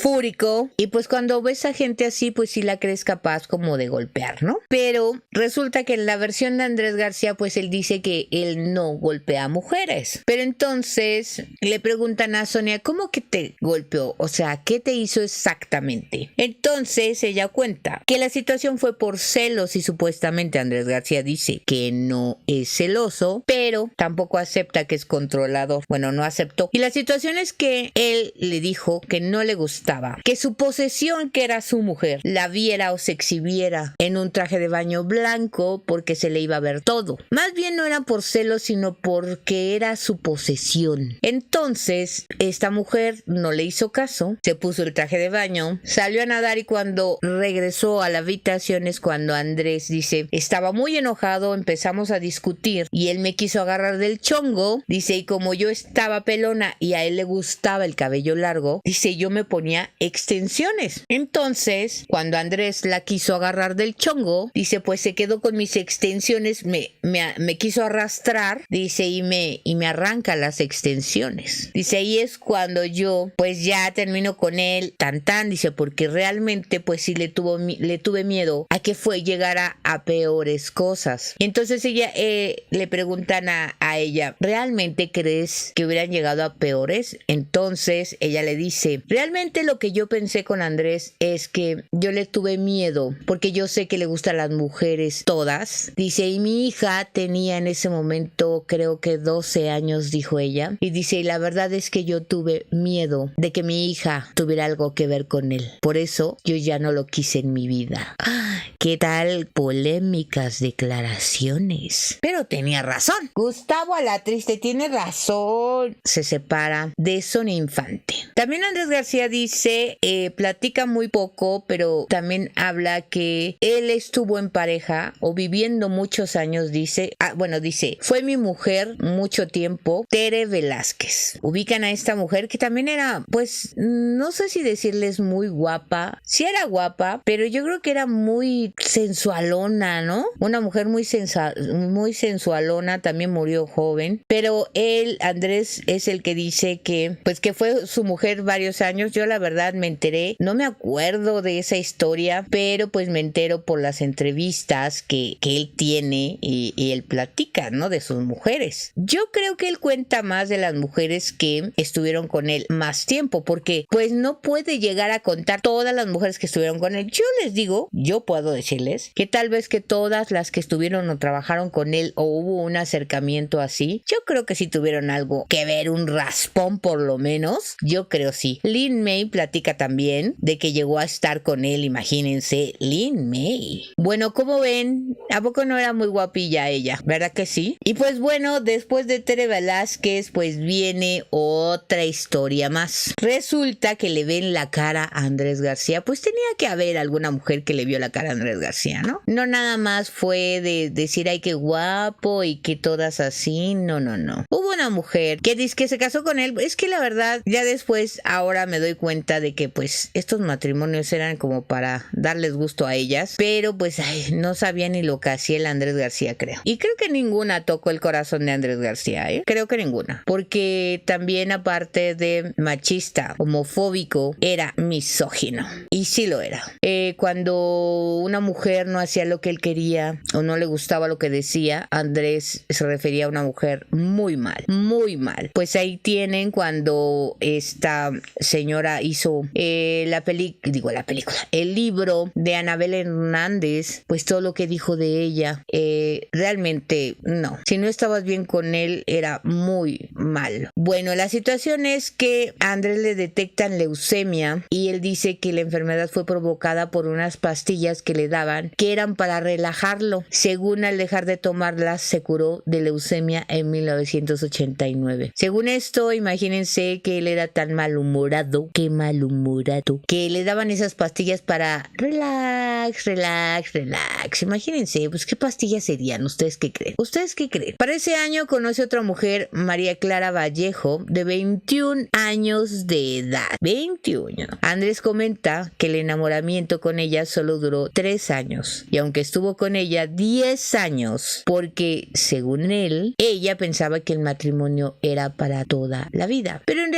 fúrico, y pues cuando ves a gente así, pues sí la crees capaz como de golpear, ¿no? Pero resulta que en la versión de Andrés García, pues él dice que él no golpea a mujeres. Pero entonces le preguntan a Sonia, ¿cómo que te golpeó? O sea, ¿qué te hizo exactamente? Entonces ella cuenta que la situación fue por celos y supuestamente Andrés García dice que no es celoso, pero tampoco acepta que es controlador. Bueno, no aceptó. Y la situación es que él le dijo que no le gustaba que su posesión, que era su mujer, la viera o se exhibiera en un traje de baño blanco porque se le iba a ver todo. Más bien no era por celos, sino porque era su posesión. Entonces, esta mujer no le hizo caso, se puso el traje de baño, salió a nadar y cuando regresó a la habitación es cuando Andrés dice, estaba muy enojado, empezamos a discutir y él me quiso agarrar del chongo, dice, y como yo estaba pelona y a él le gustaba el cabello largo, dice, yo me ponía extensiones. Entonces, cuando Andrés la quiso agarrar del chongo, dice, pues se quedó con mis extensiones, me quiso arrastrar, dice, y me arranca las extensiones. Dice, ahí es cuando yo, pues ya termino con él, dice, porque realmente, pues sí le tuve miedo a que llegara a peores cosas. Y entonces ella, le preguntan a ella, ¿realmente crees que hubieran llegado a peores? Entonces ella le dice, realmente lo que yo pensé con Andrés es que yo le tuve miedo porque yo sé que le gustan las mujeres todas. Dice, y mi hija tenía en ese momento creo que 12 años, dijo ella. Y dice, y la verdad es que yo tuve miedo de que mi hija tuviera algo que ver con él. Por eso yo ya no lo quise en mi vida. ¿Qué tal polémicas declaraciones? Pero tenía razón. Gustavo Alatriste tiene razón. Se separa de Sonia Infante. También Andrés García dice dice, platica muy poco, pero también habla que él estuvo en pareja o viviendo muchos años, dice, dice, fue mi mujer mucho tiempo, Tere Velázquez. Ubican a esta mujer que también era, pues, no sé si decirles muy guapa. Sí era guapa, pero yo creo que era muy sensualona, ¿no? Una mujer muy sensualona, también murió joven, pero él, Andrés, es el que dice que, pues, que fue su mujer varios años. Yo la verdad me enteré, no me acuerdo de esa historia, pero pues me entero por las entrevistas que él tiene y él platica, ¿no? De sus mujeres. Yo creo que él cuenta más de las mujeres que estuvieron con él más tiempo, porque pues no puede llegar a contar todas las mujeres que estuvieron con él. Yo les digo, yo puedo decirles que tal vez que todas las que estuvieron o trabajaron con él o hubo un acercamiento así, yo creo que sí tuvieron algo que ver, un raspón por lo menos. Yo creo sí. Lin May platica también de que llegó a estar con él, imagínense, Lin May. Bueno, como ven, ¿a poco no era muy guapilla ella? ¿Verdad que sí? Y pues bueno, después de Tere Velázquez, pues viene otra historia más. Resulta que le ven la cara a Andrés García. Pues tenía que haber alguna mujer que le vio la cara a Andrés García, ¿no? No nada más fue de decir, ay, qué guapo y que todas así. No. Hubo una mujer que dice que se casó con él. Es que la verdad, ya después, ahora me doy cuenta de que pues estos matrimonios eran como para darles gusto a ellas, pero pues no sabía ni lo que hacía el Andrés García, creo. Y creo que ninguna tocó el corazón de Andrés García, ¿eh? Creo que ninguna. Porque también, aparte de machista, homofóbico, era misógino. Y sí lo era. Cuando una mujer no hacía lo que él quería o no le gustaba lo que decía, Andrés se refería a una mujer muy mal, muy mal. Pues ahí tienen cuando esta señora hizo el libro de Anabel Hernández, pues todo lo que dijo de ella, realmente no. Si no estabas bien con él, era muy mal. Bueno, la situación es que a Andrés le detectan leucemia y él dice que la enfermedad fue provocada por unas pastillas que le daban que eran para relajarlo. Según, al dejar de tomarlas, se curó de leucemia en 1989. Según esto, imagínense que él era tan malhumorado, que le daban esas pastillas para relax. Imagínense, pues qué pastillas serían. ¿Ustedes qué creen? Para ese año conoce otra mujer, María Clara Vallejo, de 21 años de edad. 21. Andrés comenta que el enamoramiento con ella solo duró 3 años. Y aunque estuvo con ella 10 años, porque según él, ella pensaba que el matrimonio era para toda la vida. Pero en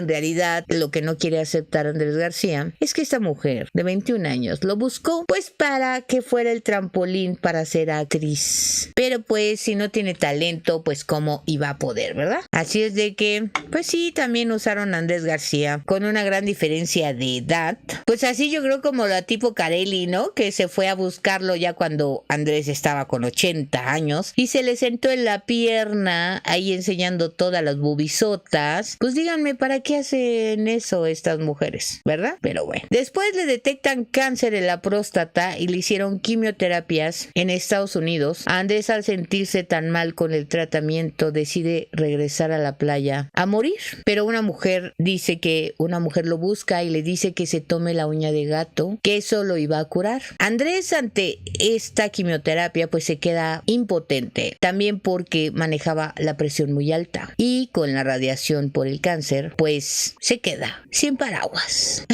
realidad, lo que no quiere aceptar Andrés García es que esta mujer de 21 años lo buscó pues para que fuera el trampolín para ser actriz. Pero pues si no tiene talento, pues cómo iba a poder, ¿verdad? Así es de que, pues sí, también usaron a Andrés García con una gran diferencia de edad. Pues así yo creo como la tipo Carelli, ¿no? Que se fue a buscarlo ya cuando Andrés estaba con 80 años y se le sentó en la pierna ahí enseñando todas las bubisotas. Pues díganme, ¿para qué hacen eso estas mujeres? ¿Verdad? Pero bueno. Después le detectan cáncer en la próstata y le hicieron quimioterapias en Estados Unidos. Andrés, al sentirse tan mal con el tratamiento, decide regresar a la playa a morir. Pero una mujer dice que una mujer lo busca y le dice que se tome la uña de gato, que eso lo iba a curar. Andrés, ante esta quimioterapia, pues se queda impotente. También porque manejaba la presión muy alta. Y con la radiación por el cáncer, pues se queda sin paraguas.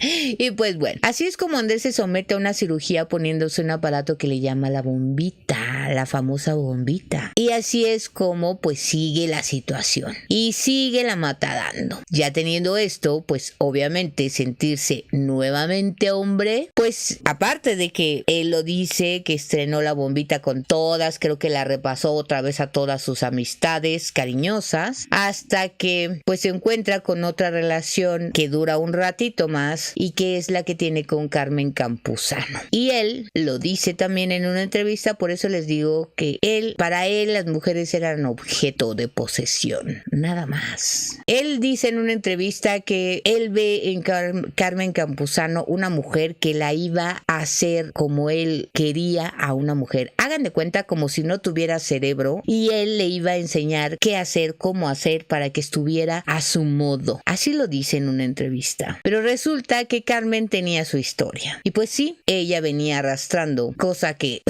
Y pues bueno, así es como Andrés se somete a una cirugía poniéndose un aparato que le llama la bombita, la famosa bombita. Y así es como pues sigue la situación. Y sigue la mata dando. Ya teniendo esto, pues obviamente sentirse nuevamente hombre, pues aparte de que él lo dice, que estrenó la bombita con todas, creo que la repasó otra vez a todas sus amistades cariñosas, hasta que pues se encuentra con otra relación que dura un ratito más y que es la que tiene con Carmen Campuzano. Y él lo dice también en una entrevista, por eso les digo que para él las mujeres eran objeto de posesión, nada más. Él dice en una entrevista que él ve en Carmen Campuzano una mujer que la iba a hacer como él quería a una mujer. hagan de cuenta como si no tuviera cerebro, y él le iba a enseñar qué hacer, cómo hacer para que estuviera a su modo. Así lo dice en una entrevista. Pero resulta que Carmen tenía su historia. Y pues sí, ella venía arrastrando, cosa que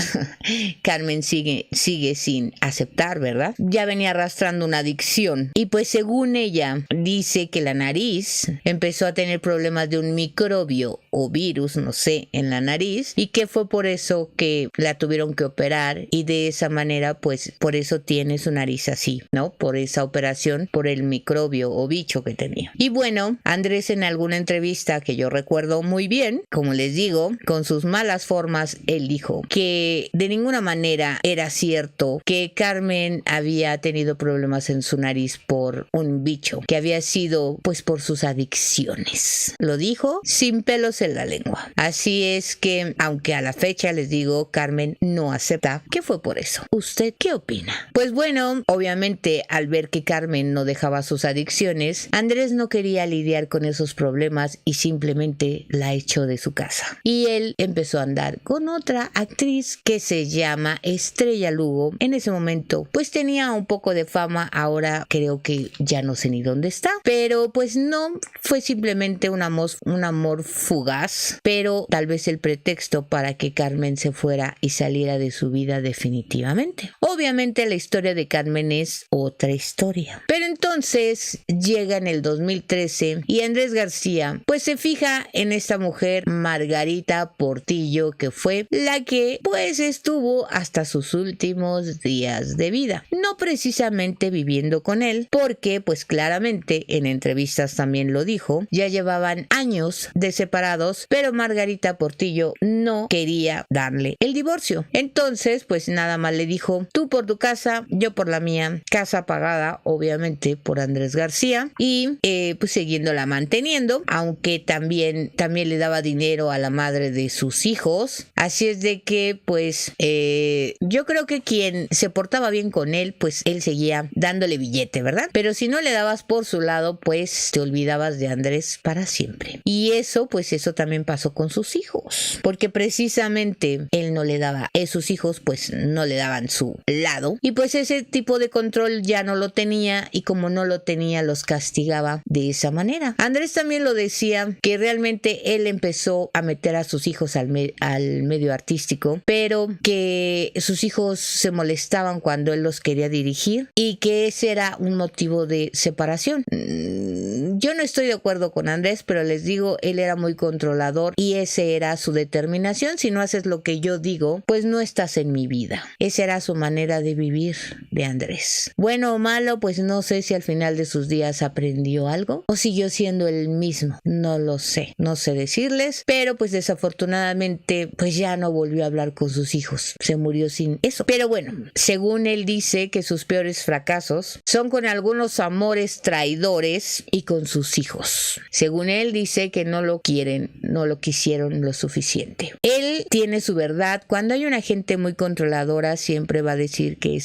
Carmen sigue sin aceptar, ¿verdad? Ya venía arrastrando una adicción. Y pues según ella, dice que la nariz empezó a tener problemas de un microbio o virus, no sé, en la nariz, y que fue por eso que la tuvieron que operar, y de esa manera pues por eso tiene su nariz así, ¿no? Por esa operación, por el microbio o bicho que tenía. Y bueno, Andrés en alguna entrevista que yo recuerdo muy bien, como les digo, con sus malas formas, él dijo que de ninguna manera era cierto que Carmen había tenido problemas en su nariz por un bicho, que había sido pues por sus adicciones. Lo dijo sin pelos en la lengua. Así es que, aunque a la fecha les digo, Carmen no acepta que fue por eso. ¿Usted qué opina? Pues bueno, obviamente al ver que Carmen no dejaba sus adicciones, Andrés no quería lidiar con esos problemas y simplemente la echó de su casa. Y él empezó a andar con otra actriz que se llama Estrella Lugo. En ese momento pues tenía un poco de fama, ahora creo que ya no sé ni dónde está, pero pues no, fue simplemente un amor fugaz, pero tal vez el pretexto para que Carmen se fuera y saliera de su vida definitivamente. Obviamente la historia de Carmen es otra historia. Pero entonces llega en el 2013 y Andrés García pues se fija en esta mujer, Margarita Portillo, que fue la que pues estuvo hasta sus últimos días de vida. No precisamente viviendo con él, porque pues claramente en entrevistas también lo dijo, ya llevaban años de separados, pero Margarita Portillo no quería darle el divorcio. Entonces pues nada más le dijo: tú por tu casa, yo por la mía. Casa pagada obviamente por Andrés García, y pues siguiéndola manteniendo, aunque también le daba dinero a la madre de sus hijos. Así es de que pues yo creo que quien se portaba bien con él, pues él seguía dándole billete, ¿verdad? Pero si no le dabas por su lado, pues te olvidabas de Andrés para siempre. Y eso también pasó con sus hijos, porque precisamente él no le daba, sus hijos pues no le daban su lado, y pues ese tipo de control ya no lo tenía, y como no lo tenía, los castigaba de esa manera. Andrés también lo decía, que realmente él empezó a meter a sus hijos al medio artístico, pero que sus hijos se molestaban cuando él los quería dirigir, y que ese era un motivo de separación. Yo no estoy de acuerdo con Andrés, pero les digo, él era muy controlador y ese era su determinación. Si no haces lo que yo digo, pues no estás en mi vida. Esa era su manera de vivir de Andrés. Bueno o malo, pues no sé si al final de sus días aprendió algo o siguió siendo el mismo. No lo sé, no sé decirles, pero pues desafortunadamente pues ya no volvió a hablar con sus hijos. Se murió sin eso. Pero bueno, según él dice que sus peores fracasos son con algunos amores traidores y con sus hijos. Según él dice que no lo quieren, no lo quisieron lo suficiente. Él tiene su verdad. Cuando hay una gente muy controladora, siempre va a decir que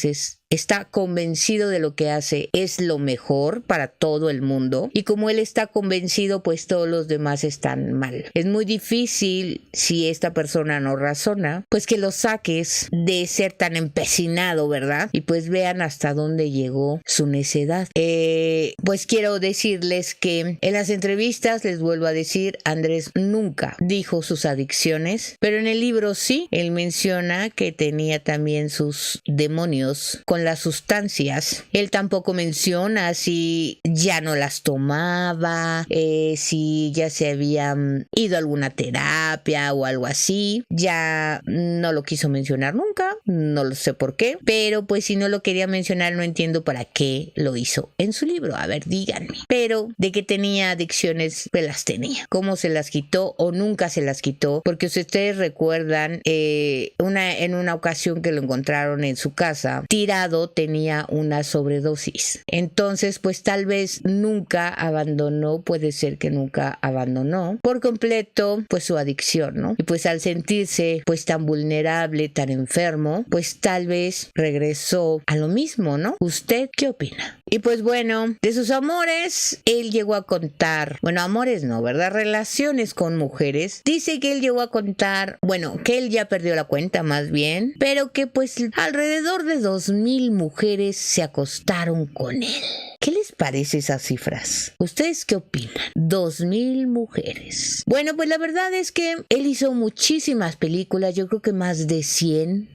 está convencido de lo que hace es lo mejor para todo el mundo, y como él está convencido, pues todos los demás están mal. Es muy difícil, si esta persona no razona, pues que lo saques de ser tan empecinado, ¿verdad? Y pues vean hasta dónde llegó su necedad. Pues quiero decirles que en las entrevistas, les vuelvo a decir, Andrés nunca dijo sus adicciones, pero en el libro sí, él menciona que tenía también sus demonios con las sustancias. Él tampoco menciona si ya no las tomaba, si ya se había ido a alguna terapia o algo así. Ya no lo quiso mencionar nunca, no lo sé por qué, pero pues si no lo quería mencionar, no entiendo para qué lo hizo en su libro. A ver, díganme. Pero de que tenía adicciones, pues las tenía. ¿Cómo se las quitó o nunca se las quitó? Porque si ustedes recuerdan, en una ocasión que lo encontraron en su casa tirado lado tenía una sobredosis. Entonces, pues tal vez nunca abandonó, puede ser que nunca abandonó por completo pues su adicción, ¿no? Y pues al sentirse pues tan vulnerable, tan enfermo, pues tal vez regresó a lo mismo, ¿no? ¿Usted qué opina? Y pues bueno, de sus amores, él llegó a contar, bueno, amores no, ¿verdad? Relaciones con mujeres. Dice que él llegó a contar, bueno, que él ya perdió la cuenta más bien, pero que pues alrededor de 2,000 mujeres se acostaron con él. ¿Qué les parece esas cifras? ¿Ustedes qué opinan? 2,000 mujeres. Bueno, pues la verdad es que él hizo muchísimas películas, yo creo que más de 100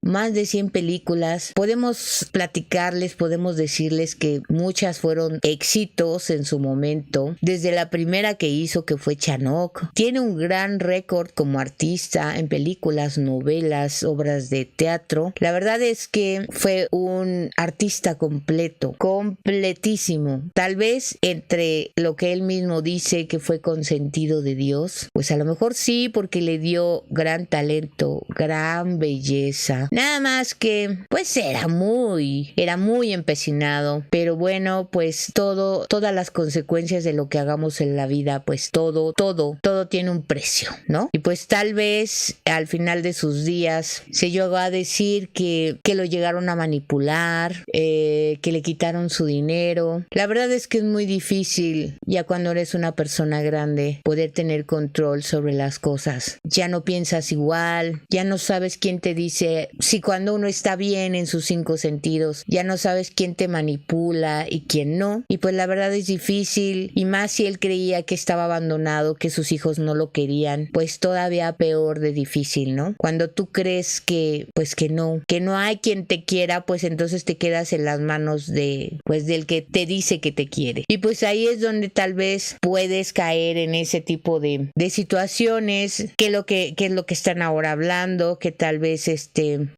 películas. Podemos platicarles, podemos decirles que muchas fueron éxitos en su momento. Desde la primera que hizo, que fue Chanok, tiene un gran récord como artista en películas, novelas, obras de teatro. La verdad es que fue un artista completo, completísimo. Tal vez entre lo que él mismo dice que fue consentido de Dios, pues a lo mejor sí, porque le dio gran talento, gran belleza. Nada más que pues era muy empecinado. Pero bueno, pues todas las consecuencias de lo que hagamos en la vida, pues todo tiene un precio, ¿no? Y pues tal vez al final de sus días se llegó a decir que lo llegaron a manipular, que le quitaron su dinero. La verdad es que es muy difícil, ya cuando eres una persona grande, poder tener control sobre las cosas. Ya no piensas igual, ya no sabes quién te dice si cuando uno está bien en sus 5 sentidos, ya no sabes quién te manipula y quién no. Y pues la verdad es difícil, y más si él creía que estaba abandonado, que sus hijos no lo querían, pues todavía peor de difícil, ¿no? Cuando tú crees que no hay quien te quiera, pues entonces te quedas en las manos del que te dice que te quiere. Y pues ahí es donde tal vez puedes caer en ese tipo de situaciones, que es lo que están ahora hablando, que tal vez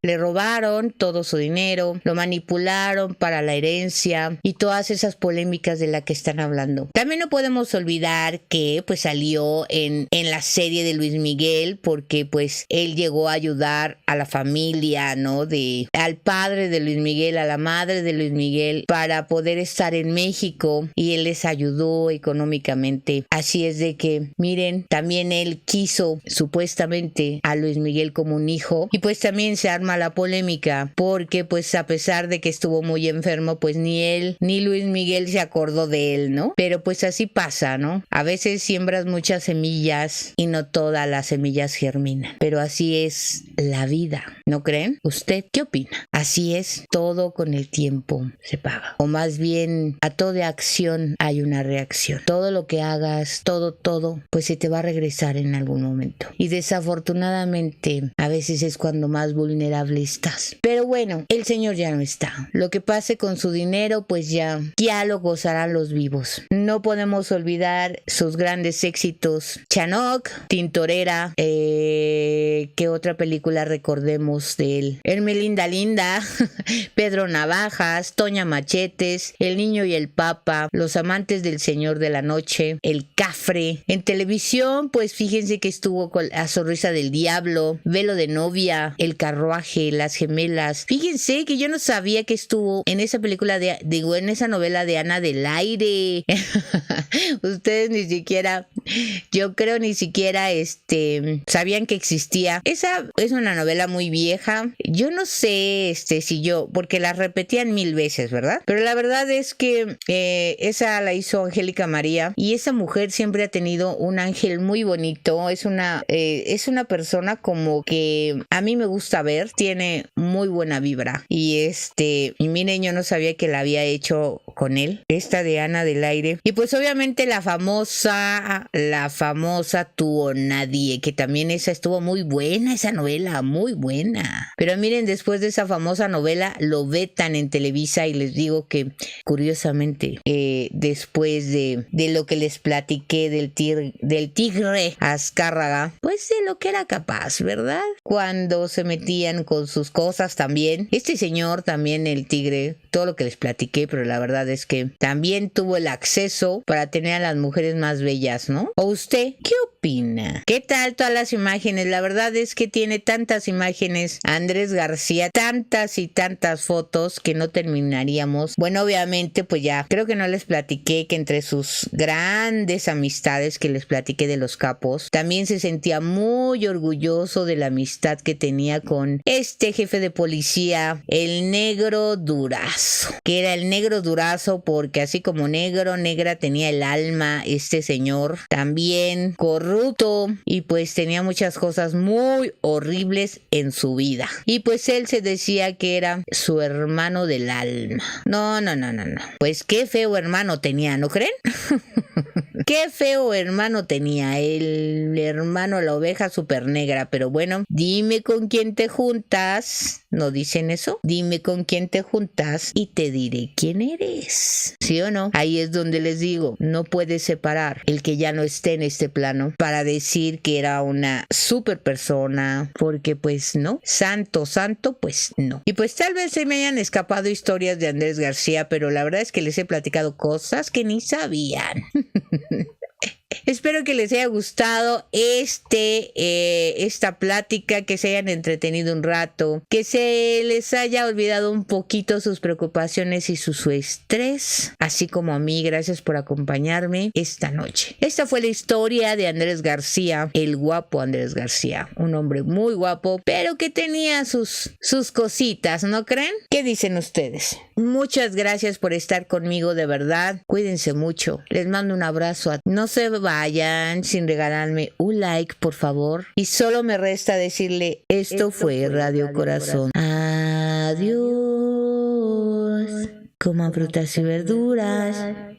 le robaron todo su dinero, lo manipularon para la herencia y todas esas polémicas de las que están hablando. También no podemos olvidar que pues salió en la serie de Luis Miguel, porque pues él llegó a ayudar a la familia, ¿no? Al padre de Luis Miguel, a la madre de Luis Miguel, para poder estar en México, y él les ayudó económicamente. Así es de que, miren, también él quiso supuestamente a Luis Miguel como un hijo, y pues también se arma la polémica, porque pues a pesar de que estuvo muy enfermo, pues ni él ni Luis Miguel se acordó de él, ¿no? Pero pues así pasa, ¿no? A veces siembras muchas semillas y no todas las semillas germinan, pero así es la vida, ¿no creen? ¿Usted qué opina? Así es, todo con el tiempo se paga, o más bien a toda acción hay una reacción. Todo lo que hagas, todo, pues se te va a regresar en algún momento. Y desafortunadamente, a veces es cuando más vulnerable estás. Pero bueno, el Señor ya no está. Lo que pase con su dinero, pues ya lo gozarán los vivos. No podemos olvidar sus grandes éxitos. Chanok, Tintorera, ¿qué otra película recordemos de él? Hermelinda Linda, Pedro Navajas, Toña Machetes, El Niño y el Papa, Los Amantes del Señor de la Noche, El Cafre. En televisión, pues fíjense que estuvo con La Sonrisa del Diablo, Velo de Novia, El Carruaje, Las Gemelas. Fíjense que yo no sabía que estuvo en esa película en esa novela de Ana del Aire. Ustedes ni siquiera, yo creo ni siquiera sabían que existía. Esa es una novela muy vieja. Yo no sé porque la repetían 1000 veces, ¿verdad? Pero la verdad es que esa la hizo Angélica María, y esa mujer siempre ha tenido un ángel muy bonito. Es una persona como que a mí me gusta ver, tiene muy buena vibra, y miren, yo no sabía que la había hecho con él, esta de Ana del Aire. Y pues obviamente la famosa Tú o Nadie, que también esa estuvo muy buena, esa novela, muy buena. Pero miren, después de esa famosa novela lo vetan en Televisa, y les digo que curiosamente después de lo que les platiqué del tigre Azcárraga, pues de lo que era capaz, ¿verdad? Cuando se metían con sus cosas también. Este señor también, el tigre, todo lo que les platiqué, pero la verdad es que también tuvo el acceso para tener a las mujeres más bellas, ¿no? ¿O usted qué opina? opina? ¿Qué tal todas las imágenes? La verdad es que tiene tantas imágenes Andrés García, tantas y tantas fotos que no terminaríamos. Bueno, obviamente pues ya creo que no les platiqué que entre sus grandes amistades que les platiqué de los capos, también se sentía muy orgulloso de la amistad que tenía con este jefe de policía, el Negro Durazo, que era el Negro Durazo porque así como negro, negra tenía el alma este señor, también corrupto y pues tenía muchas cosas muy horribles en su vida. Y pues él se decía que era su hermano del alma. No. Pues qué feo hermano tenía, ¿no creen? Qué feo hermano tenía, el hermano la oveja super negra, pero bueno, dime con quién te juntas, ¿no dicen eso? Dime con quién te juntas y te diré quién eres, ¿sí o no? Ahí es donde les digo, no puedes separar el que ya no esté en este plano para decir que era una super persona, porque pues no, santo, pues no. Y pues tal vez se me hayan escapado historias de Andrés García, pero la verdad es que les he platicado cosas que ni sabían. Espero que les haya gustado esta plática, que se hayan entretenido un rato, que se les haya olvidado un poquito sus preocupaciones y su estrés, así como a mí. Gracias por acompañarme esta noche. Esta fue la historia de Andrés García, el guapo Andrés García, un hombre muy guapo, pero que tenía sus cositas, ¿no creen? ¿Qué dicen ustedes? Muchas gracias por estar conmigo, de verdad. Cuídense mucho. Les mando un abrazo. No se vayan sin regalarme un like, por favor. Y solo me resta decirle, esto fue Radio Corazón. Adiós. Coman frutas y verduras.